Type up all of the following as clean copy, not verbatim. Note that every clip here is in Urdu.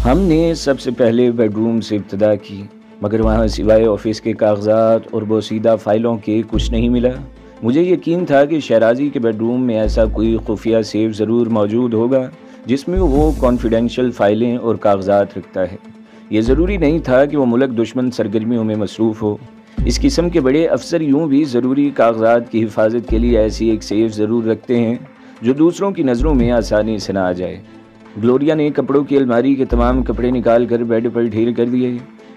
ہم نے سب سے پہلے بیڈ روم سے ابتدا کی، مگر وہاں سوائے آفس کے کاغذات اور بوسیدہ فائلوں کے کچھ نہیں ملا۔ مجھے یقین تھا کہ شیرازی کے بیڈ روم میں ایسا کوئی خفیہ سیف ضرور موجود ہوگا جس میں وہ کانفیڈینشیل فائلیں اور کاغذات رکھتا ہے۔ یہ ضروری نہیں تھا کہ وہ ملک دشمن سرگرمیوں میں مصروف ہو۔ اس قسم کے بڑے افسر یوں بھی ضروری کاغذات کی حفاظت کے لیے ایسی ایک سیف ضرور رکھتے ہیں جو دوسروں کی نظروں میں آسانی سے نہ آ جائے۔ گلوریا نے کپڑوں کی الماری کے تمام کپڑے نکال کر بیڈ پر ڈھیر کر دیے۔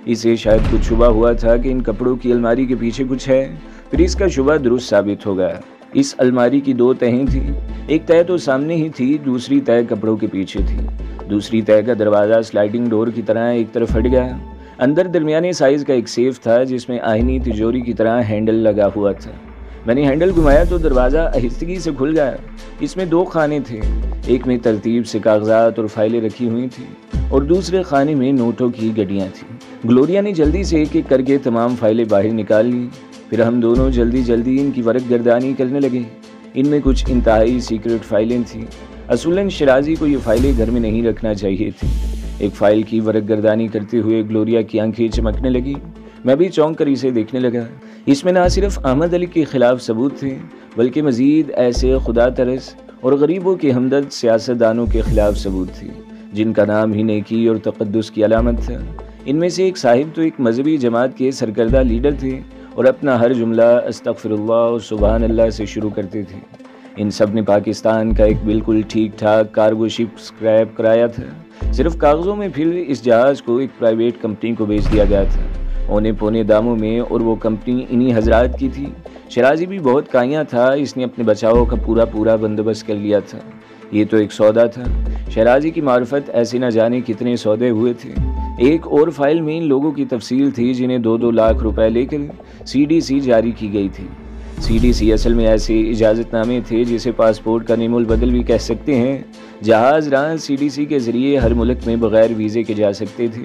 اسے شاید کچھ شبہ ہوا تھا کہ ان کپڑوں کی الماری کے پیچھے کچھ ہے، پھر اس کا شبہ درست ثابت ہو گیا۔ اس الماری کی دو تہیں تھیں، ایک تہ تو سامنے ہی تھی، دوسری تہ کپڑوں کے پیچھے تھی۔ دوسری تہ کا دروازہ سلائڈنگ ڈور کی طرح ایک طرف ہٹ گیا۔ اندر درمیانے سائز کا ایک سیف تھا جس میں آہنی تجوری کی طرح ہینڈل لگا ہوا تھا۔ میں نے ہینڈل گھمایا تو دروازہ آہستگی سے کھل گیا۔ اس میں دو خانے تھے، ایک میں ترتیب سے کاغذات اور فائلیں رکھی ہوئی تھیں اور دوسرے خانے میں نوٹوں کی گڈیاں تھیں۔ گلوریا نے جلدی سے ایک ایک کر کے تمام فائلیں باہر نکال لیں، پھر ہم دونوں جلدی ان کی ورق گردانی کرنے لگے۔ ان میں کچھ انتہائی سیکرٹ فائلیں تھیں۔ اصولاً شیرازی کو یہ فائلیں گھر میں نہیں رکھنا چاہیے تھی۔ ایک فائل کی ورق گردانی کرتے ہوئے گلوریا کی آنکھیں چمکنے لگی۔ میں بھی چونک کر اسے دیکھنے لگا۔ اس میں نہ صرف احمد علی کے خلاف ثبوت تھے بلکہ مزید ایسے خدا ترس اور غریبوں کے ہمدرد سیاستدانوں کے خلاف ثبوت تھی جن کا نام ہی نیکی اور تقدس کی علامت تھا۔ ان میں سے ایک صاحب تو ایک مذہبی جماعت کے سرکردہ لیڈر تھے اور اپنا ہر جملہ استغفر اللہ اور سبحان اللہ سے شروع کرتے تھے۔ ان سب نے پاکستان کا ایک بالکل ٹھیک ٹھاک کارگو شپ سکریپ کرایا تھا۔ صرف کاغذوں میں پھر اس جہاز کو ایک پرائیویٹ کمپنی کو بیچ دیا گیا تھا، اونے پونے داموں میں، اور وہ کمپنی انہی حضرات کی تھی۔ شیرازی بھی بہت کائیاں تھا، اس نے اپنے بچاؤ کا پورا بندوبست کر لیا تھا۔ یہ تو ایک سودا تھا۔ شیرازی کی معرفت ایسے نہ جانے کتنے سودے ہوئے تھے۔ ایک اور فائل میں ان لوگوں کی تفصیل تھی جنہیں 2-2 لاکھ روپے لے کر CDC جاری کی گئی تھی۔ CDC اصل میں ایسے اجازت نامے تھے جسے پاسپورٹ کا نیم البدل بھی کہہ سکتے ہیں۔ جہاز راں CDC کے ذریعے ہر ملک میں بغیر ویزے کے جا سکتے تھے۔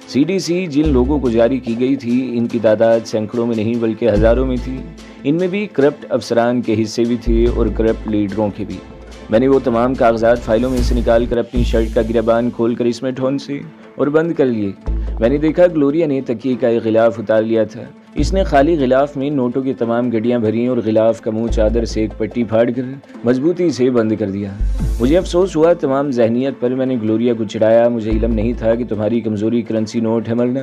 CDC جن لوگوں کو جاری کی گئی تھی ان کی تعداد سینکڑوں میں نہیں بلکہ ہزاروں میں تھی۔ ان میں بھی کرپٹ افسران کے حصے بھی تھے اور کرپٹ لیڈروں کے بھی۔ میں نے وہ تمام کاغذات فائلوں میں سے نکال کر اپنی شرٹ کا گریبان کھول کر اس میں ٹھون سے اور بند کر لیے۔ میں نے دیکھا گلوریا نے تکیے کا ایک غلاف اتار لیا تھا۔ اس نے خالی غلاف میں نوٹوں کی تمام گڈیاں بھریں اور غلاف کا منہ چادر سے ایک پٹی پھاڑ کر مضبوطی سے بند کر دیا۔ مجھے افسوس ہوا تمام ذہنیت پر۔ میں نے گلوریا کو چڑھایا، مجھے علم نہیں تھا کہ تمہاری کمزوری کرنسی نوٹ ہے مرنا۔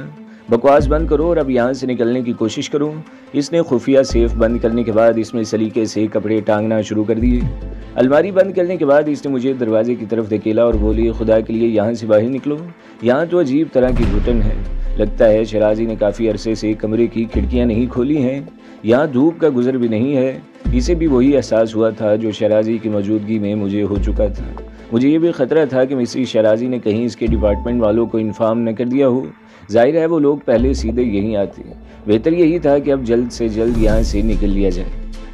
بکواس بند کرو اور اب یہاں سے نکلنے کی کوشش کرو۔ اس نے خفیہ سیف بند کرنے کے بعد اس میں سلیقے سے کپڑے ٹانگنا شروع کر دیے۔ الماری بند کرنے کے بعد اس نے مجھے دروازے کی طرف دھکیلا اور بولی، خدا کے لیے یہاں سے باہر نکلو، یہاں تو عجیب طرح کی گھٹن ہے۔ لگتا ہے شیرازی نے کافی عرصے سے کمرے کی کھڑکیاں نہیں کھولی ہیں، یہاں دھوپ کا گزر بھی نہیں ہے۔ اسے بھی وہی احساس ہوا تھا جو شیرازی کی موجودگی میں مجھے ہو چکا تھا۔ مجھے یہ بھی خطرہ تھا کہ مسز شیرازی نے کہیں اس کے ڈپارٹمنٹ والوں کو انفارم نہ کر دیا ہو۔ ظاہر ہے وہ لوگ پہلے سیدھے یہیں آتے۔ بہتر یہی تھا کہ اب جلد سے جلد یہاں سے نکل لیا جائے۔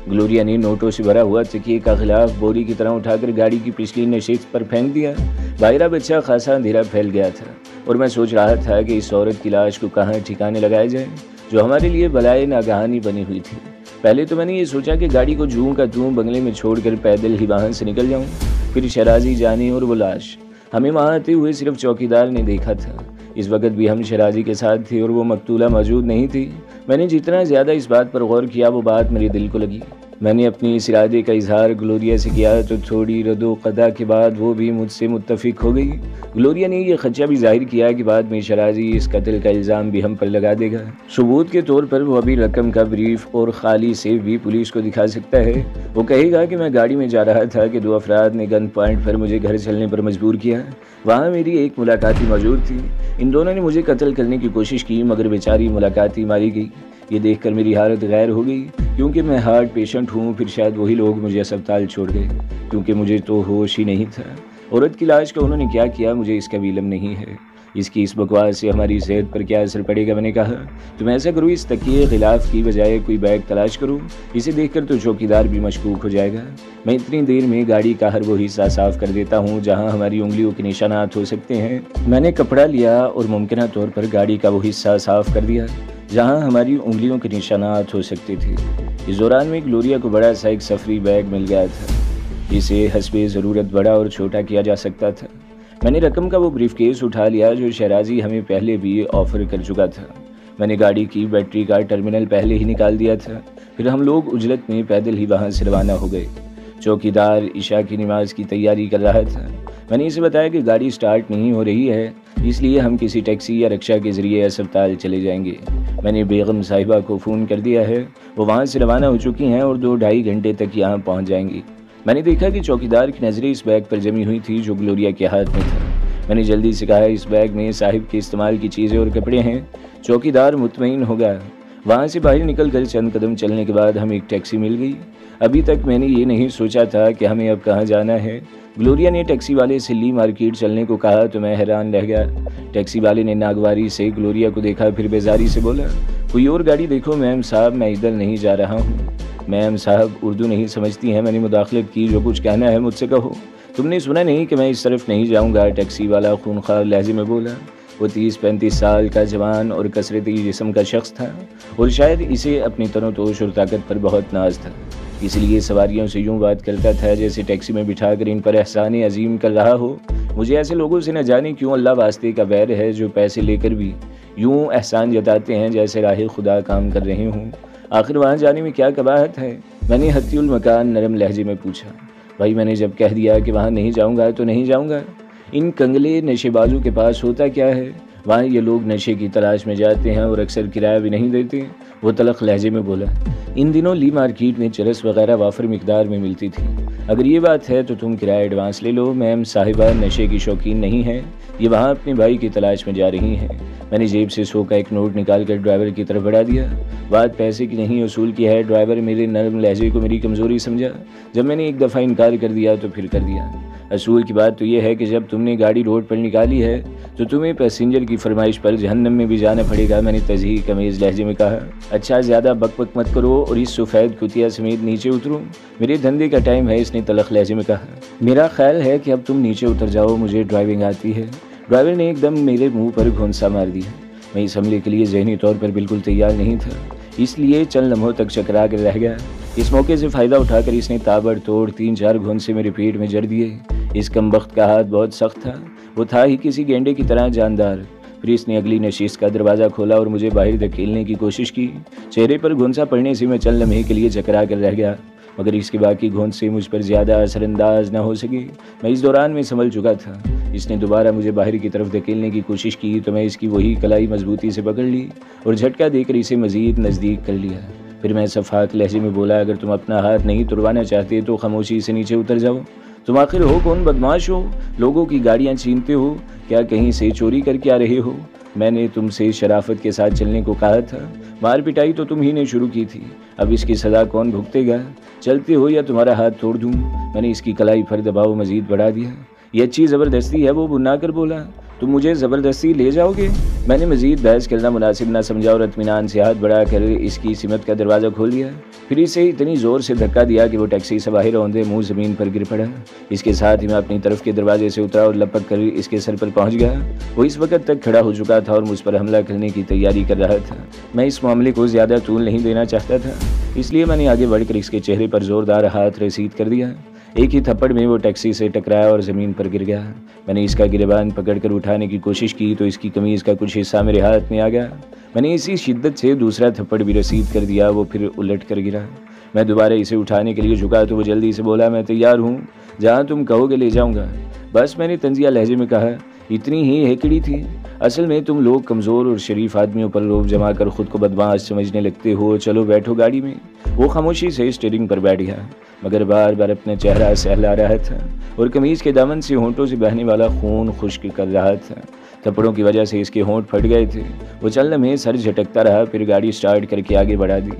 گلوریا نے نوٹوں سے بھرا ہوا تکیے کا غلاف بوری کی طرح اٹھا کر گاڑی کی پچھلی نشست پر پھینک دیا۔ باہر اب اچھا خاصا اندھیرا پھیل گیا تھا اور میں سوچ رہا تھا کہ اس عورت کی لاش کو کہاں ٹھکانے لگایا جائے جو ہمارے لیے بلائے ناگہانی بنی ہوئی تھی۔ پہلے تو میں نے یہ سوچا کہ گاڑی کو جوں کا توں بنگلے میں چھوڑ کر پیدل ہی وہاں سے نکل جاؤں، پھر شیرازی جانے اور وہ لاش۔ ہمیں وہاں آتے ہوئے صرف چوکیدار نے دیکھا تھا۔ اس وقت بھی ہم شیرازی کے ساتھ تھے اور وہ مقتولہ موجود نہیں تھی۔ میں نے جتنا زیادہ اس بات پر غور کیا وہ بات میرے دل کو لگی۔ میں نے اپنی اس ارادے کا اظہار گلوریا سے کیا تو تھوڑی رد و قدا کے بعد وہ بھی مجھ سے متفق ہو گئی۔ گلوریا نے یہ خدشہ بھی ظاہر کیا کہ بعد میں شیرازی اس قتل کا الزام بھی ہم پر لگا دے گا۔ ثبوت کے طور پر وہ ابھی رقم کا بریف اور خالی سیف بھی پولیس کو دکھا سکتا ہے۔ وہ کہے گا کہ میں گاڑی میں جا رہا تھا کہ 2 افراد نے گن پوائنٹ پر مجھے گھر چلنے پر مجبور کیا۔ وہاں میری ایک ملاقاتی موجود تھی۔ ان دونوں نے مجھے قتل کرنے کی کوشش کی مگر بیچاری ملاقاتی ماری گئی۔ یہ دیکھ کر میری حالت غیر ہو گئی کیونکہ میں ہارٹ پیشنٹ ہوں۔ پھر شاید وہی لوگ مجھے اسپتال چھوڑ گئے کیونکہ مجھے تو ہوش ہی نہیں تھا۔ عورت کی لاش کا انہوں نے کیا کیا مجھے اس کا بھی علم نہیں ہے۔ اس کی اس بکواس سے ہماری صحت پر کیا اثر پڑے گا؟ میں نے کہا تم ایسا کرو، اس تکیے غلاف کی بجائے کوئی بیگ تلاش کرو، اسے دیکھ کر تو چوکیدار بھی مشکوک ہو جائے گا۔ میں اتنی دیر میں گاڑی کا ہر وہ حصہ صاف کر دیتا ہوں جہاں ہماری انگلیوں کے نشانات ہو سکتے ہیں۔ میں نے کپڑا لیا اور ممکنہ طور پر گاڑی کا وہ حصہ صاف کر دیا جہاں ہماری انگلیوں کے نشانات ہو سکتے تھے۔ اس دوران میں گلوریا کو بڑا سا ایک سفری بیگ مل گیا تھا۔ اسے حسب ضرورت بڑا اور چھوٹا کیا جا سکتا تھا۔ میں نے رقم کا وہ بریف کیس اٹھا لیا جو شہرازی ہمیں پہلے بھی آفر کر چکا تھا۔ میں نے گاڑی کی بیٹری کا ٹرمینل پہلے ہی نکال دیا تھا۔ پھر ہم لوگ اجلت میں پیدل ہی وہاں سے روانہ ہو گئے۔ چوکیدار عشاء کی نماز کی تیاری کر رہا تھا۔ میں نے اسے بتایا کہ گاڑی سٹارٹ نہیں ہو رہی ہے، اس لیے ہم کسی ٹیکسی یا رکشہ کے ذریعے اسپتال چلے جائیں گے۔ میں نے بیگم صاحبہ کو فون کر دیا ہے، وہ وہاں سے روانہ ہو چکی ہیں اور 2-2.5 گھنٹے تک یہاں پہنچ جائیں گی۔ میں نے دیکھا کہ چوکیدار کی نظریں اس بیگ پر جمی ہوئی تھی جو گلوریا کے ہاتھ میں تھا۔ میں نے جلدی سے کہا اس بیگ میں صاحب کے استعمال کی چیزیں اور کپڑے ہیں۔ چوکیدار مطمئن ہو گیا۔ وہاں سے باہر نکل کر چند قدم چلنے کے بعد ہمیں ایک ٹیکسی مل گئی۔ ابھی تک میں نے یہ نہیں سوچا تھا کہ ہمیں اب کہاں جانا ہے۔ گلوریا نے ٹیکسی والے سے لی مارکیٹ چلنے کو کہا تو میں حیران رہ گیا۔ ٹیکسی والے نے ناگواری سے گلوریا کو دیکھا، پھر بیزاری سے بولا، کوئی اور گاڑی دیکھو میم صاحب، میں ادھر نہیں جا رہا ہوں۔ میم صاحب اردو نہیں سمجھتی ہیں، میں نے مداخلت کی، جو کچھ کہنا ہے مجھ سے کہو۔ تم نے سنا نہیں کہ میں اس طرف نہیں جاؤں گا، ٹیکسی والا خونخوار لہجے میں بولا۔ وہ 30-35 سال کا جوان اور کثرتی جسم کا شخص تھا اور شاید اسے اپنی تنوتوش اور طاقت پر بہت ناز تھا، اس لیے سواریوں سے یوں بات کرتا تھا جیسے ٹیکسی میں بٹھا کر ان پر احسان عظیم کر رہا ہو۔ مجھے ایسے لوگوں سے نہ جانے کیوں اللہ واسطے کا ویر ہے جو پیسے لے کر بھی یوں احسان جتاتے ہیں جیسے راہ خدا کام کر رہے ہوں۔ آخر وہاں جانے میں کیا قباحت ہے؟ میں نے حتی المکان نرم لہجے میں پوچھا۔ بھائی میں نے جب کہہ دیا کہ وہاں نہیں جاؤں گا تو نہیں جاؤں گا۔ ان کنگلے نشے بازوں کے پاس ہوتا کیا ہے؟ وہاں یہ لوگ نشے کی تلاش میں جاتے ہیں اور اکثر کرایہ بھی نہیں دیتے۔ وہ تلخ لہجے میں بولا۔ ان دنوں لی مارکیٹ میں چرس وغیرہ وافر مقدار میں ملتی تھی۔ اگر یہ بات ہے تو تم کرایہ ایڈوانس لے لو، میم صاحبہ نشے کی شوقین نہیں ہے، یہ وہاں اپنے بھائی کی تلاش میں جا رہی ہیں۔ میں نے جیب سے 100 کا ایک نوٹ نکال کر ڈرائیور کی طرف بڑھا دیا۔ بات پیسے کی نہیں اصول کی ہے۔ ڈرائیور میرے نرم لہجے کو میری کمزوری سمجھا۔ جب میں نے ایک دفعہ انکار کر دیا تو پھر کر دیا۔ اصول کی بات تو یہ ہے کہ جب تم نے گاڑی روڈ پر نکالی ہے تو تمہیں پیسنجر کی فرمائش پر جہنم میں بھی جانا پڑے گا، میں نے تزہیر کمیز لہجے میں کہا۔ اچھا زیادہ بک بک مت کرو اور اس سفید کتیا سمیت نیچے اترو، میرے دھندے کا ٹائم ہے، اس نے تلخ لہجے میں کہا۔ میرا خیال ہے کہ اب تم نیچے اتر جاؤ، مجھے ڈرائیونگ آتی ہے۔ ڈرائیور نے ایک دم میرے منہ پر گھونسا مار دیا۔ میں اس حملے کے لیے ذہنی طور پر بالکل تیار نہیں تھا، اس لیے چند لمحوں تک چکرا کر رہ گیا۔ اس موقع سے فائدہ اٹھا کر اس نے تابڑ توڑ 3-4 گھونسے میرے پیٹ میں جڑ دیے۔ اس کمبخت کا ہاتھ بہت سخت تھا، وہ تھا ہی کسی گینڈے کی طرح جاندار۔ پھر اس نے اگلی نشست کا دروازہ کھولا اور مجھے باہر دھکیلنے کی کوشش کی۔ چہرے پر گھونسا پڑنے سے میں چند لمحے کے لیے چکرا کر رہ گیا، مگر اس کے باقی گھونسے مجھ پر زیادہ اثر انداز نہ ہو سکے۔ میں اس دوران میں سنبھل چکا تھا۔ اس نے دوبارہ مجھے باہر کی طرف دھکیلنے کی کوشش کی تو میں اس کی وہی کلائی مضبوطی سے پکڑ لی اور جھٹکا دے کر اسے مزید نزدیک کر لیا۔ پھر میں صفاق لہجے میں بولا، اگر تم اپنا ہاتھ نہیں تڑوانا چاہتے تو خاموشی سے نیچے اتر جاؤ۔ تم آخر ہو کون؟ بدماش ہو؟ لوگوں کی گاڑیاں چھینتے ہو؟ کیا کہیں سے چوری کر کے آ رہے ہو؟ میں نے تم سے شرافت کے ساتھ چلنے کو کہا تھا، مار پٹائی تو تم ہی نے شروع کی تھی، اب اس کی سزا کون بھگتے گا؟ چلتے ہو یا تمہارا ہاتھ توڑ دوں؟ میں نے اس کی کلائی پر دباؤ مزید بڑھا دیا۔ یہ اچھی زبردستی ہے، وہ بنا کر بولا۔ تم مجھے زبردستی لے جاؤ گے؟ میں نے مزید بحث کرنا مناسب نہ سمجھا اور اطمینان سے ہاتھ بڑھا کر اس کی سمت کا دروازہ کھول دیا۔ پھر اسے اتنی زور سے دھکا دیا کہ وہ ٹیکسی سے باہر ہوندے منہ زمین پر گر پڑا۔ اس کے ساتھ ہی میں اپنی طرف کے دروازے سے اترا اور لپک کر اس کے سر پر پہنچ گیا۔ وہ اس وقت تک کھڑا ہو چکا تھا اور مجھ پر حملہ کرنے کی تیاری کر رہا تھا۔ میں اس معاملے کو زیادہ طول نہیں دینا چاہتا تھا، اس لیے میں نے آگے بڑھ کر اس کے چہرے پر زوردار ہاتھ رسید کر دیا۔ ایک ہی تھپڑ میں وہ ٹیکسی سے ٹکرایا اور زمین پر گر گیا۔ میں نے اس کا گریبان پکڑ کر اٹھانے کی کوشش کی تو اس کی قمیض کا کچھ حصہ میرے ہاتھ میں آ گیا۔ میں نے اسی شدت سے دوسرا تھپڑ بھی رسید کر دیا، وہ پھر الٹ کر گرا۔ میں دوبارہ اسے اٹھانے کے لیے جھکا تو وہ جلدی سے بولا، میں تیار ہوں، جہاں تم کہو گے لے جاؤں گا۔ بس، میں نے طنزیہ لہجے میں کہا، اتنی ہی ہیکڑی تھی؟ اصل میں تم لوگ کمزور اور شریف آدمیوں پر روب جما کر خود کو بدماش سمجھنے لگتے ہو۔ چلو بیٹھو گاڑی میں۔ وہ خاموشی سے اسٹیئرنگ پر بیٹھ گیا، مگر بار بار اپنا چہرہ سہلا رہا تھا اور قمیض کے دامن سے ہونٹوں سے بہنے والا خون خشک کر رہا تھا۔ تھپڑوں کی وجہ سے اس کے ہونٹ پھٹ گئے تھے۔ وہ چند لمحے سر جھٹکتا رہا، پھر گاڑی سٹارٹ کر کے آگے بڑھا دی۔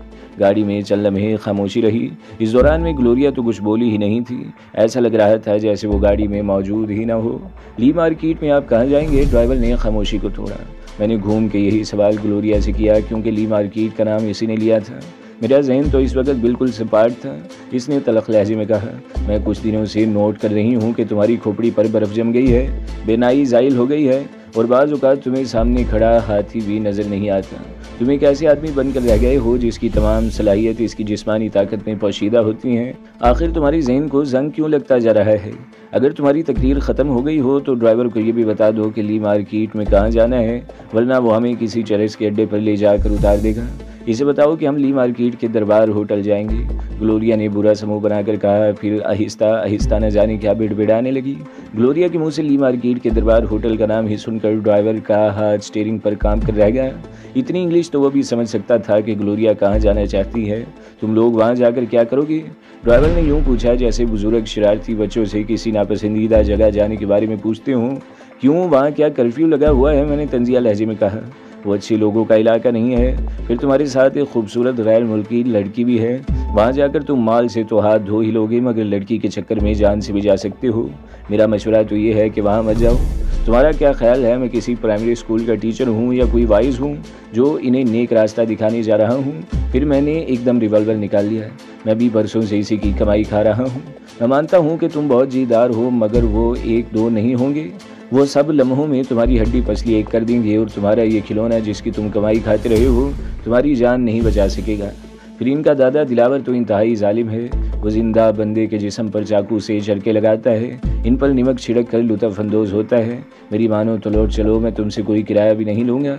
گاڑی میں چند لمحے خاموشی رہی۔ اس دوران میں گلوریا تو کچھ بولی ہی نہیں تھی، ایسا لگ رہا تھا جیسے وہ گاڑی میں موجود ہی نہ ہو۔ لی مارکیٹ میں آپ کہاں جائیں گے؟ ڈرائیور نے خاموشی کو توڑا۔ میں نے گھوم کے یہی سوال گلوریا سے کیا، کیونکہ لی مارکیٹ کا نام اسی نے لیا تھا۔ میرا ذہن تو اس وقت بالکل سپاٹ تھا۔ اس نے تلخ لہجے میں کہا، میں کچھ دنوں سے نوٹ کر رہی ہوں کہ تمہاری کھوپڑی پر برف جم گئی ہے، بینائی زائل ہو گئی ہے، اور بعض اوقات تمہیں سامنے کھڑا ہاتھی بھی نظر نہیں آتا۔ تم ایک ایسے آدمی بن کر رہ گئے ہو جس کی تمام صلاحیت اس کی جسمانی طاقت میں پوشیدہ ہوتی ہیں۔ آخر تمہاری ذہن کو زنگ کیوں لگتا جا رہا ہے؟ اگر تمہاری تقریر ختم ہو گئی ہو تو ڈرائیور کو یہ بھی بتا دو کہ لی مارکیٹ میں کہاں جانا ہے، ورنہ وہ ہمیں کسی چرس کے اڈے پر لے جا کر اتار دے گا۔ اسے بتاؤ کہ ہم لی مارکیٹ کے دربار ہوٹل جائیں گے۔ گلوریا نے برا سا منہ بنا کر کہا، پھر آہستہ آہستہ نہ جانے کیا بڑبڑانے لگی۔ گلوریا کے منہ سے لی مارکیٹ کے دربار ہوٹل کا نام ہی سن کر ڈرائیور کا ہاتھ اسٹیئرنگ پر کام کر رہ گیا۔ اتنی انگلش تو وہ بھی سمجھ سکتا تھا کہ گلوریا کہاں جانا چاہتی ہے۔ تم لوگ وہاں جا کر کیا کرو گے؟ ڈرائیور نے یوں پوچھا جیسے بزرگ شرارتی بچوں سے کسی ناپسندیدہ جگہ جانے کے بارے میں پوچھتے ہوں۔ کیوں، وہاں کیا کرفیو لگا ہوا ہے؟ میں نے طنزیہ لہجے میں کہا۔ وہ اچھے لوگوں کا علاقہ نہیں ہے، پھر تمہارے ساتھ ایک خوبصورت غیر ملکی لڑکی بھی ہے، وہاں جا کر تم مال سے تو ہاتھ دھو ہی لوگے مگر لڑکی کے چکر میں جان سے بھی جا سکتے ہو۔ میرا مشورہ تو یہ ہے کہ وہاں مت جاؤ۔ تمہارا کیا خیال ہے میں کسی پرائمری اسکول کا ٹیچر ہوں یا کوئی وائز ہوں جو انہیں نیک راستہ دکھانے جا رہا ہوں؟ پھر میں نے ایک دم ریوالور نکال لیا۔ میں بھی برسوں سے اسی کی کمائی کھا رہا ہوں۔ میں مانتا ہوں کہ تم بہت جیدار ہو مگر وہ ایک دو نہیں ہوں گے، وہ سب لمحوں میں تمہاری ہڈی پسلی ایک کر دیں گے اور تمہارا یہ کھلونا جس کی تم کمائی کھاتے رہے ہو تمہاری جان نہیں بچا سکے گا۔ پھر ان کا دادا دلاور تو انتہائی ظالم ہے، وہ زندہ بندے کے جسم پر چاقو سے چرکے لگاتا ہے، ان پر نمک چھڑک کر لطف اندوز ہوتا ہے۔ میری مانو تو لوٹ چلو، میں تم سے کوئی کرایہ بھی نہیں لوں گا۔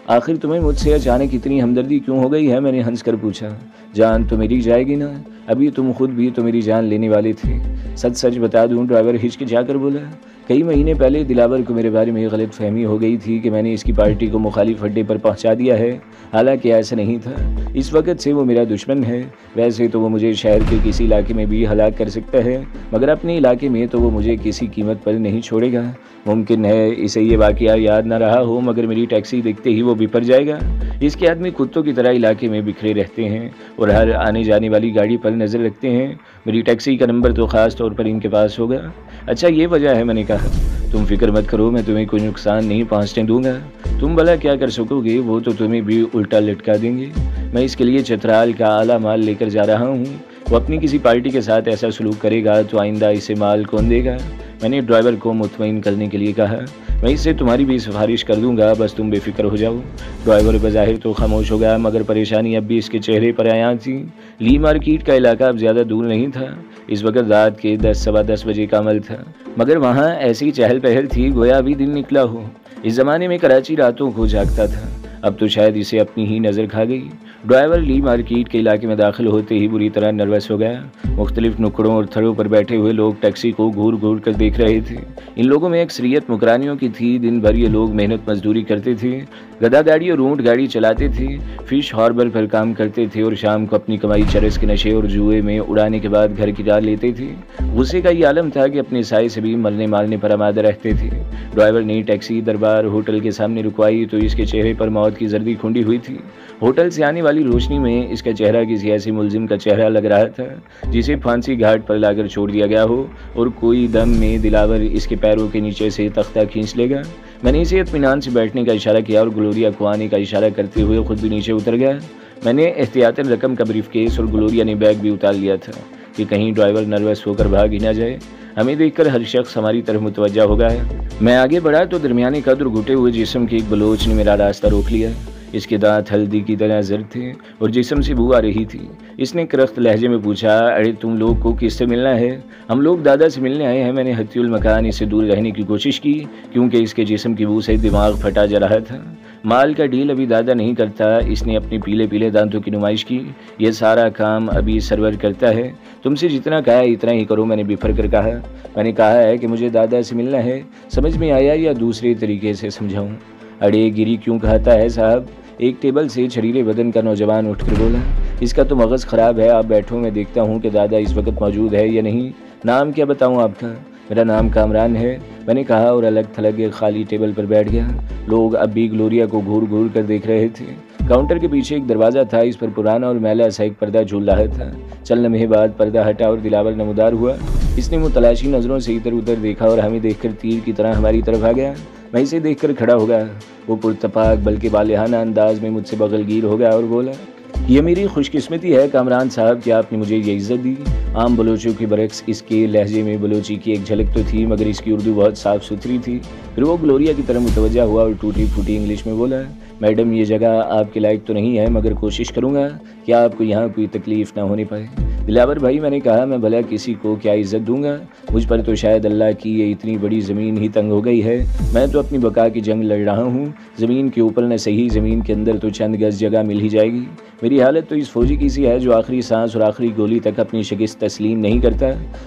آخر تمہیں مجھ سے اچانک اتنی ہمدردی کیوں ہو گئی ہے؟ میں نے ہنس کر پوچھا۔ جان تو میری جائے گی نا، ابھی تم خود بھی تو میری جان لینے والے تھے۔ سچ سچ بتا دوں، ڈرائیور ہچکچا کر بولا۔ کئی مہینے پہلے دلاور کو میرے بارے میں غلط فہمی ہو گئی تھی کہ میں نے اس کی پارٹی کو مخالف اڈے پر پہنچا دیا ہے، حالانکہ ایسا نہیں تھا۔ اس وقت سے وہ میرا دشمن ہے۔ ویسے تو وہ مجھے شہر کے کسی علاقے میں بھی ہلاک کر سکتا ہے مگر اپنے علاقے میں تو وہ مجھے کسی قیمت پر نہیں چھوڑے گا۔ ممکن ہے اسے یہ واقعہ یاد نہ رہا ہو مگر میری ٹیکسی دیکھتے ہی وہ بپر جائے گا۔ اس کے آدمی کتوں کی طرح علاقے میں بکھرے رہتے ہیں اور ہر آنے جانے والی گاڑی پر نظر رکھتے ہیں۔ میری ٹیکسی کا نمبر تو خاص طور پر ان کے پاس ہوگا۔ اچھا یہ وجہ ہے، میں نے کہا۔ تم فکر مت کرو، میں تمہیں کوئی نقصان نہیں پہنچنے دوں گا۔ تم بھلا کیا کر سکو گے؟ وہ تو تمہیں بھی الٹا لٹکا دیں گے۔ میں اس کے لیے چترال کا اعلیٰ مال لے کر جا رہا ہوں۔ وہ اپنی کسی پارٹی کے ساتھ ایسا سلوک کرے گا تو آئندہ اسے مال کون دے گا؟ میں نے ڈرائیور کو مطمئن کرنے کے لیے کہا۔ میں اس سے تمہاری بھی سفارش کر دوں گا، بس تم بے فکر ہو جاؤ۔ ڈرائیور بظاہر تو خاموش ہو گیا مگر پریشانی اب بھی اس کے چہرے پر عیاں تھی۔ لی مارکیٹ کا علاقہ اب زیادہ دور نہیں تھا، اس وقت رات کے 10 سوا 10 بجے کا عمل تھا مگر وہاں ایسی چہل پہل تھی گویا ابھی دن نکلا ہو۔ اس زمانے میں کراچی راتوں کو جاگتا تھا، اب تو شاید اسے اپنی ہی نظر کھا گئی۔ ڈرائیور لی مارکیٹ کے علاقے میں داخل ہوتے ہی بری طرح نروس ہو گیا۔ مختلف نکڑوں اور تھڑوں پر بیٹھے ہوئے لوگ ٹیکسی کو گھور گھور کر دیکھ رہے تھے۔ ان لوگوں میں اکثریت مکرانیوں کی تھی۔ دن بھر یہ لوگ محنت مزدوری کرتے تھے، گدا گاڑی اور اونٹ گاڑی چلاتے تھے، فش ہاربر پر کام کرتے تھے اور شام کو اپنی کمائی چرس کے نشے اور جوئے میں اڑانے کے بعد گھر کی راہ لیتے تھے۔ غصے کا یہ عالم تھا کہ اپنے سائے سے بھی مرنے مارنے پر آمادہ رہتے تھے۔ ڈرائیور نے ٹیکسی دربار ہوٹل کے سامنے رکوائی تو اس کے چہرے پر موت کی زردی کھنڈی ہوئی تھی۔ ہوٹل سے آنے والی روشنی میں اس کا چہرہ کسی ایسے ملزم کا چہرہ لگ رہا تھا جسے پھانسی گھاٹ پر لا کر چھوڑ دیا گیا ہو اور کوئی دم میں دلاور اس کے پیروں کے نیچے سے تختہ کھینچ لے گا۔ میں نے اسے اطمینان سے بیٹھنے کا اشارہ کیا اور گلوریا کو آنے کا اشارہ کرتے ہوئے خود بھی نیچے اتر گیا۔ میں نے احتیاطاً رقم کا بریف کیس اور گلوریا نے بیگ بھی اتار لیا تھا کہ کہیں ڈرائیور نروس ہو کر بھاگ ہی نہ جائے۔ ہمیں دیکھ کر ہر شخص ہماری طرف متوجہ ہو گیا ہے۔ میں آگے بڑھا تو درمیانے قد اور گھٹے ہوئے جسم کے ایک بلوچ نے میرا راستہ روک لیا۔ اس کے دانت ہلدی کی طرح زرد تھے اور جسم سے بو آ رہی تھی۔ اس نے کرخت لہجے میں پوچھا، ارے تم لوگ کو کس سے ملنا ہے؟ ہم لوگ دادا سے ملنے آئے ہیں۔ میں نے حتی المکان اس سے دور رہنے کی کوشش کی کیونکہ اس کے جسم کی بو سے دماغ پھٹا جا رہا تھا۔ مال کا ڈیل ابھی دادا نہیں کرتا، اس نے اپنے پیلے پیلے دانتوں کی نمائش کی، یہ سارا کام ابھی سرور کرتا ہے۔ تم سے جتنا کہا ہے اتنا ہی کرو، میں نے بفر کر کہا۔ میں نے کہا ہے کہ مجھے دادا سے ملنا ہے، سمجھ میں آیا یا دوسرے طریقے سے سمجھاؤں؟ اڑے گیری کیوں کہاتا ہے صاحب؟ ایک ٹیبل سے چھڑیلے بدن کا نوجوان اٹھ کر بولا۔ اس کا تو مغز خراب ہے، آپ بیٹھو، میں دیکھتا ہوں کہ دادا اس وقت موجود ہے یا نہیں۔ نام کیا بتاؤں آپ کا؟ میرا نام کامران ہے، میں نے کہا اور الگ تھلگ ایک خالی ٹیبل پر بیٹھ گیا۔ لوگ اب بھی گلوریا کو گھور گھور کر دیکھ رہے تھے۔ کاؤنٹر کے پیچھے ایک دروازہ تھا، اس پر پرانا اور میلا سا ایک پردہ جھول رہا تھا۔ چند لمحے بعد پردہ ہٹا اور دلاور نمودار ہوا۔ اس نے متلاشی نظروں سے ادھر ادھر دیکھا اور ہمیں دیکھ کر تیر کی طرح ہماری طرف آ گیا۔ میں اسے دیکھ کر کھڑا ہو گیا۔ وہ پرتپاک بلکہ بالغانہ انداز میں مجھ سے بغل گیر ہو گیا اور بولا، یہ میری خوش قسمتی ہے کامران صاحب کہ آپ نے مجھے یہ عزت دی۔ عام بلوچوں کے برعکس اس کے لہجے میں بلوچی کی ایک جھلک تو تھی، مگر اس کی اردو بہت صاف ستھری تھی۔ پھر وہ گلوریا کی طرف متوجہ ہوا اور ٹوٹی پھوٹی انگلش میں بولا، میڈم یہ جگہ آپ کے لائق تو نہیں ہے، مگر کوشش کروں گا کہ آپ کو یہاں کوئی تکلیف نہ ہونی پائے۔ دلاور بھائی، میں نے کہا، میں بھلا کسی کو کیا عزت دوں گا؟ مجھ پر تو شاید اللہ کی یہ اتنی بڑی زمین ہی تنگ ہو گئی ہے۔ میں تو اپنی بقا کی جنگ لڑ رہا ہوں، زمین کے اوپر نہ صحیح، زمین کے اندر تو چند گز جگہ مل ہی جائے گی۔ میری حالت تو اس فوجی کی سی ہے جو آخری سانس اور آخری گولی تک اپنی شکست تسلیم نہیں کرتا۔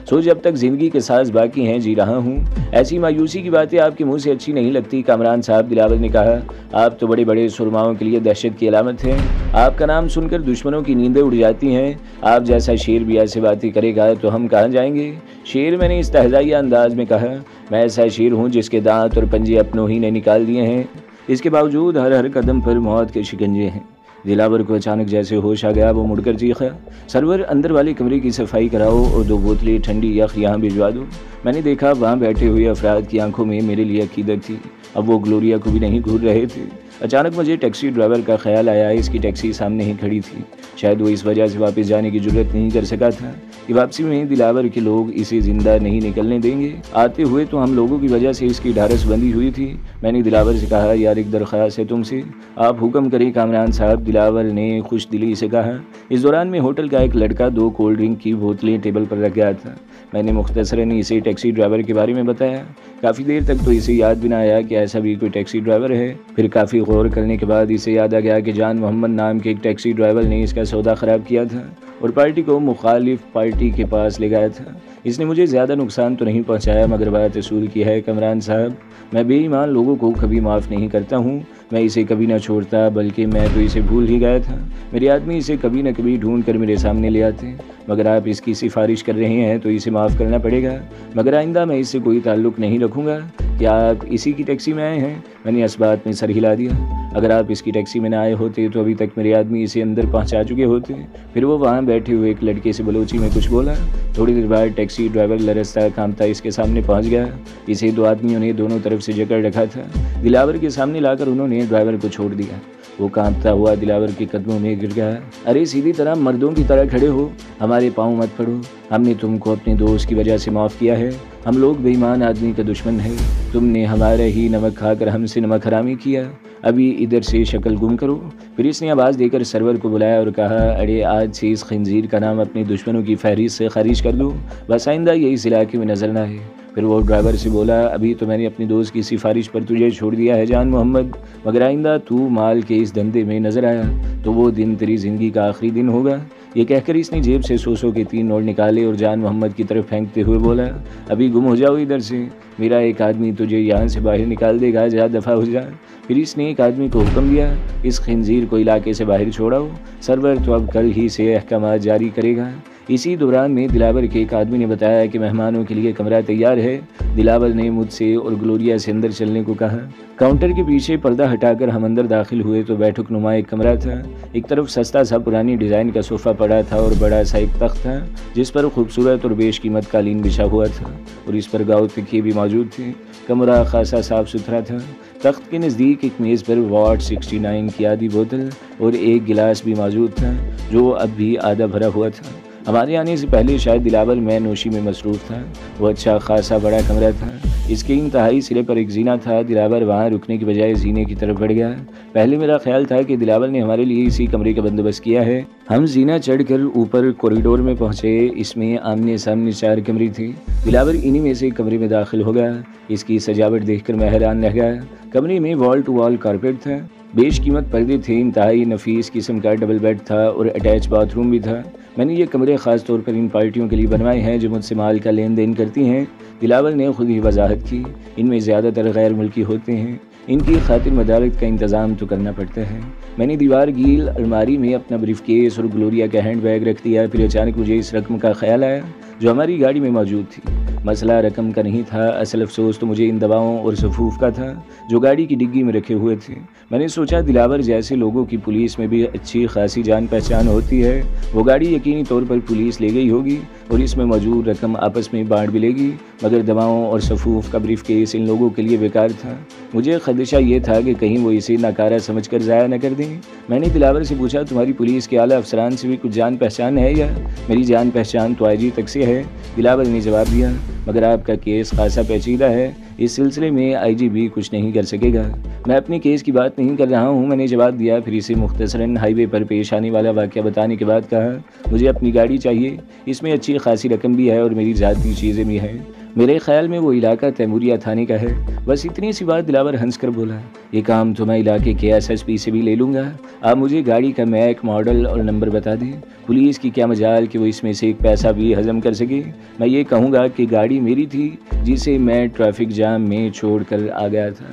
سو جب تک زندگی کے سانس باقی ہیں جی رہا ہوں۔ ایسی مایوسی کی باتیں آپ کے منہ سے اچھی نہیں لگتی کامران صاحب، دلاور نے کہا۔ آپ تو بڑے بڑے سرماؤں کے لیے دہشت کی علامت ہیں۔ آپ کا نام سن کر دشمنوں کی نیندیں اڑ جاتی ہیں۔ آپ جیسا شیر بھی ایسے باتیں کرے گا تو ہم کہاں جائیں گے؟ شیر، میں نے استہزائیہ انداز میں کہا۔ میں ایسا شیر ہوں جس کے دانت اور پنجے اپنوں ہی نے نکال دیے ہیں، اس کے باوجود ہر قدم پر موت کے شکنجے ہیں۔ دلاور کو اچانک جیسے ہوش آ گیا، وہ مڑ کر چیخا، سرور اندر والے کمرے کی صفائی کراؤ اور 2 بوتلیں ٹھنڈی یخ یہاں بھجوا دو۔ میں نے دیکھا وہاں بیٹھے ہوئے افراد کی آنکھوں میں میرے لیے عقیدت تھی، اب وہ گلوریا کو بھی نہیں گھور رہے تھے۔ اچانک مجھے ٹیکسی ڈرائیور کا خیال آیا، اس کی ٹیکسی سامنے ہی کھڑی تھی، شاید وہ اس وجہ سے واپس جانے کی جرت نہیں کر سکا تھا کہ واپسی میں دلاور کے لوگ اسے زندہ نہیں نکلنے دیں گے۔ آتے ہوئے تو ہم لوگوں کی وجہ سے اس کی ڈھارس بندی ہوئی تھی۔ میں نے دلاور سے کہا، یار ایک درخواست ہے تم سے۔ آپ حکم کریں کامران صاحب، دلاور نے خوش دلی سے کہا۔ اس دوران میں ہوٹل کا ایک لڑکا 2 کولڈ ڈرنک کی بوتلیں ٹیبل پر رکھ گیا تھا۔ میں نے مختصراً اسے ٹیکسی ڈرائیور کے بارے میں بتایا۔ کافی دیر تک تو اسے یاد بھی نہ آیا کہ ایسا بھی کوئی ٹیکسی ڈرائیور ہے۔ پھر کافی غور کرنے کے بعد اسے یاد آ گیا کہ جان محمد نام کے ایک ٹیکسی ڈرائیور نے اس کا سودا خراب کیا تھا اور پارٹی کو مخالف پارٹی کے پاس لے گیا تھا۔ اس نے مجھے زیادہ نقصان تو نہیں پہنچایا، مگر بات اصول کی ہے کامران صاحب، میں بے ایمان لوگوں کو کبھی معاف نہیں کرتا ہوں۔ میں اسے کبھی نہ چھوڑتا، بلکہ میں تو اسے بھول ہی گیا تھا۔ میرے آدمی اسے کبھی نہ کبھی ڈھونڈ کر میرے سامنے لے آتے، مگر آپ اس کی سفارش کر رہے ہیں تو اسے معاف کرنا پڑے گا، مگر آئندہ میں اس سے کوئی تعلق نہیں رکھوں گا۔ کیا آپ اسی کی ٹیکسی میں آئے ہیں؟ میں نے اس بات میں سر ہلا دیا۔ اگر آپ اس کی ٹیکسی میں نہ آئے ہوتے تو ابھی تک میرے آدمی اسے اندر پہنچا چکے ہوتے۔ پھر وہ وہاں بیٹھے ہوئے ایک لڑکے سے بلوچی میں کچھ بولا۔ تھوڑی دیر بعد ٹیکسی ڈرائیور لرزتا کانپتا اس کے سامنے پہنچ گیا۔ اسے 2 آدمیوں نے دونوں طرف سے جکڑ رکھا تھا۔ دلاور کے سامنے لا کر انہوں نے ڈرائیور کو چھوڑ دیا۔ وہ کانپتا ہوا دلاور کے قدموں میں گر گیا۔ ارے سیدھی طرح مردوں کی طرح کھڑے ہو، ہمارے پاؤں مت پڑو، ہم نے تم کو اپنے دوست کی وجہ سے معاف کیا ہے، ہم لوگ بے ایمان آدمی کا دشمن ہے، تم نے ہمارا ہی نمک کھا کر ہم سے نمک حرامی کیا، ابھی ادھر سے شکل گم کرو۔ پھر اس نے آواز دے کر سرور کو بلایا اور کہا، ارے آج سے اس خنزیر کا نام اپنے دشمنوں کی فہرست سے خارج کر دو، بس آئندہ یہ اس علاقے میں نظر نہ ہے۔ پھر وہ ڈرائیور سے بولا، ابھی تو میں نے اپنے دوست کی سفارش پر تجھے چھوڑ دیا ہے جان محمد، مگر آئندہ تو مال کے اس دھندے میں نظر آیا تو وہ دن تیری زندگی کا آخری دن ہوگا۔ یہ کہہ کر اس نے جیب سے 100 کے 3 نوٹ نکالے اور جان محمد کی طرف پھینکتے ہوئے بولا، ابھی گم ہو جاؤ ادھر سے، میرا ایک آدمی تجھے یہاں سے باہر نکال دے گا، جا دفع ہو جا۔ پھر اس نے ایک آدمی کو حکم دیا، اس خنزیر کو علاقے سے باہر چھوڑاؤ، سرور تو اب کل ہی سے احکامات جاری کرے گا۔ اسی دوران میں دلاور کے ایک آدمی نے بتایا کہ مہمانوں کے لیے کمرہ تیار ہے۔ دلاور نے مجھ سے اور گلوریا سے اندر چلنے کو کہا۔ کاؤنٹر کے پیچھے پردہ ہٹا کر ہم اندر داخل ہوئے تو بیٹھک نما ایک کمرہ تھا۔ ایک طرف سستا سا پرانی ڈیزائن کا صوفہ پڑا تھا اور بڑا سا ایک تخت تھا جس پر خوبصورت اور بیش قیمت قالین بچھا ہوا تھا اور اس پر گاؤ تکیے بھی موجود تھے۔ کمرہ خاصا صاف ستھرا تھا۔ تخت کے نزدیک ایک میز پر واٹ 69 کی آدھی بوتل اور ایک گلاس بھی موجود تھا جو اب بھی آدھا بھرا ہوا تھا۔ ہمارے آنے سے پہلے شاید دلاور میں نوشی میں مصروف تھا۔ وہ اچھا خاصا بڑا کمرہ تھا، اس کے انتہائی سرے پر ایک زینہ تھا۔ دلاور وہاں رکنے کی بجائے زینے کی طرف بڑھ گیا۔ پہلے میرا خیال تھا کہ دلاور نے ہمارے لیے اسی کمرے کا بندوبست کیا ہے۔ ہم زینہ چڑھ کر اوپر کوریڈور میں پہنچے۔ اس میں آمنے سامنے 4 کمرے تھے۔ دلاور انہی میں سے ایک کمرے میں داخل ہو گیا۔ اس کی سجاوٹ دیکھ کر میں حیران رہ گیا۔ کمرے میں وال ٹو وال کارپیٹ تھا، بیش قیمت پردے تھے، انتہائی نفیس قسم کا ڈبل بیڈ تھا اور اٹیچ باتھ روم بھی تھا۔ میں نے یہ کمرے خاص طور پر ان پارٹیوں کے لیے بنوائے ہیں جو مجھ سے مال کا لین دین کرتی ہیں۔ دلاور نے خود ہی وضاحت کی، ان میں زیادہ تر غیر ملکی ہوتے ہیں، ان کی خاطر مدارت کا انتظام تو کرنا پڑتا ہے۔ میں نے دیوار گیل الماری میں اپنا بریف کیس اور گلوریا کا ہینڈ بیگ رکھ دیا۔ پھر اچانک مجھے اس رقم کا خیال آیا جو ہماری گاڑی میں موجود تھی۔ مسئلہ رقم کا نہیں تھا، اصل افسوس تو مجھے ان دواؤں اور صفوف کا تھا جو گاڑی کی ڈگی میں رکھے ہوئے تھے۔ میں نے سوچا دلاور جیسے لوگوں کی پولیس میں بھی اچھی خاصی جان پہچان ہوتی ہے، وہ گاڑی یقینی طور پر پولیس لے گئی ہوگی اور اس میں موجود رقم آپس میں بانٹ بھی لے گی، مگر دواؤں اور صفوف کا بریف کیس ان لوگوں کے لیے بیکار تھا۔ مجھے خدشہ یہ تھا کہ کہیں وہ اسے ناکارہ سمجھ کر ضائع نہ کر دیں۔ میں نے دلاور سے پوچھا تمہاری پولیس کے اعلیٰ افسران سے بھی کچھ جان پہچان ہے یا؟ میری جان پہچان تو IG تک سے ہے، دلاور نے جواب دیا، مگر آپ کا کیس خاصا پیچیدہ ہے، اس سلسلے میں IG بھی کچھ نہیں کر سکے گا۔ میں اپنے کیس کی بات نہیں کر رہا ہوں، میں نے جواب دیا، پھر اسے مختصراً ہائی وے پر پیش آنے والا واقعہ بتانے کے بعد کہا، مجھے اپنی گاڑی چاہیے، اس میں اچھی خاصی رقم بھی ہے اور میری ذاتی چیزیں بھی ہیں۔ میرے خیال میں وہ علاقہ تیموریہ تھانے کا ہے۔ بس اتنی سی بات، دلاور ہنس کر بولا، یہ کام تو میں علاقے کے SSP سے بھی لے لوں گا، آپ مجھے گاڑی کا میک، ماڈل اور نمبر بتا دیں، پولیس کی کیا مجال کہ وہ اس میں سے ایک پیسہ بھی ہضم کر سکے۔ میں یہ کہوں گا کہ گاڑی میری تھی جسے میں ٹریفک جام میں چھوڑ کر آ گیا تھا۔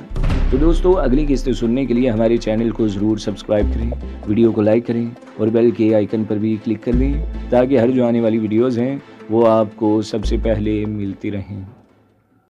تو دوستو، اگلی قسط سننے کے لیے ہمارے چینل کو ضرور سبسکرائب کریں، ویڈیو کو لائک کریں اور بیل کے آئیکن پر بھی کلک کر دیں تاکہ ہر جو آنے والی ویڈیوز ہیں وہ آپ کو سب سے پہلے ملتی رہیں۔